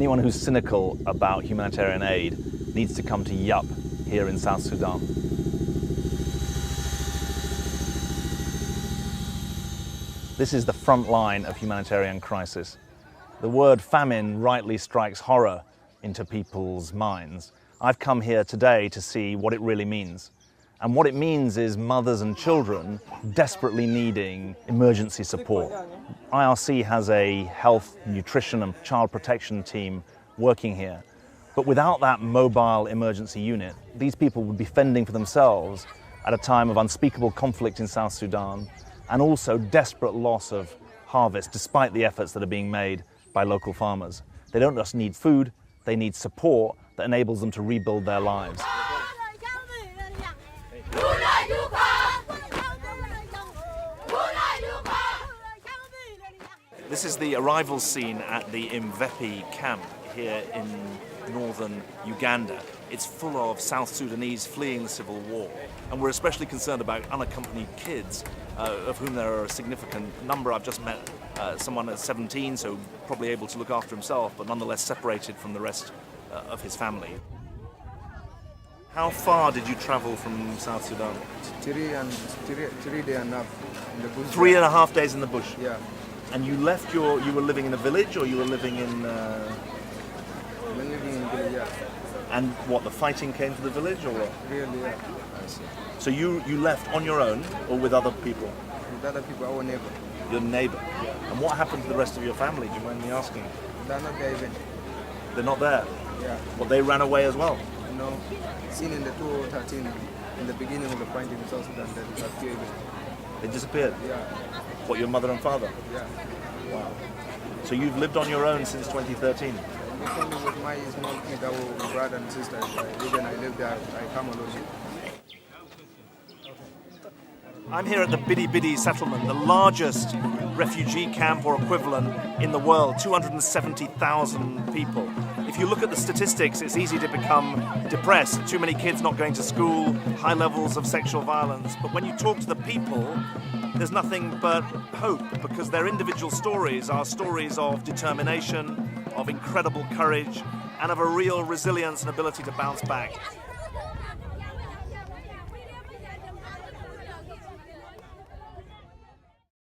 Anyone who's cynical about humanitarian aid needs to come to Yup here in South Sudan. This is the front line of humanitarian crisis. The word famine rightly strikes horror into people's minds. I've come here today to see what it really means. And what it means is mothers and children desperately needing emergency support. IRC has a health, nutrition and child protection team working here. But without that mobile emergency unit, these people would be fending for themselves at a time of unspeakable conflict in South Sudan and also desperate loss of harvest despite the efforts that are being made by local farmers. They don't just need food, they need support that enables them to rebuild their lives. This is the arrival scene at the Mvepi camp here in northern Uganda. It's full of South Sudanese fleeing the civil war. And we're especially concerned about unaccompanied kids, of whom there are a significant number. I've just met someone at 17, so probably able to look after himself, but nonetheless separated from the rest of his family. How far did you travel from South Sudan? 3 days and a half in the bush. 3.5 days in the bush? Yeah. And you left you were living in a village, or you were living in... I'm living in village, yeah. And what, the fighting came to the village, or what? Really, yeah. I see. So you left on your own, or with other people? With other people, our neighbor. Your neighbor? Yeah. And what happened to the rest of your family? Do you mind me asking? They're not there even. They're not there? Yeah. Well, they ran away as well? No. Seen in the 2013, in the beginning of the fighting in South Sudan, they disappeared. They disappeared? Yeah. What, your mother and father? Yeah. Wow. So you've lived on your own since 2013? Only with my small kid, our brother and sister. Even I live there, I come alone. I'm here at the Bidi Bidi settlement, the largest refugee camp or equivalent in the world, 270,000 people. If you look at the statistics, it's easy to become depressed. Too many kids not going to school, high levels of sexual violence. But when you talk to the people, there's nothing but hope, because their individual stories are stories of determination, of incredible courage, and of a real resilience and ability to bounce back.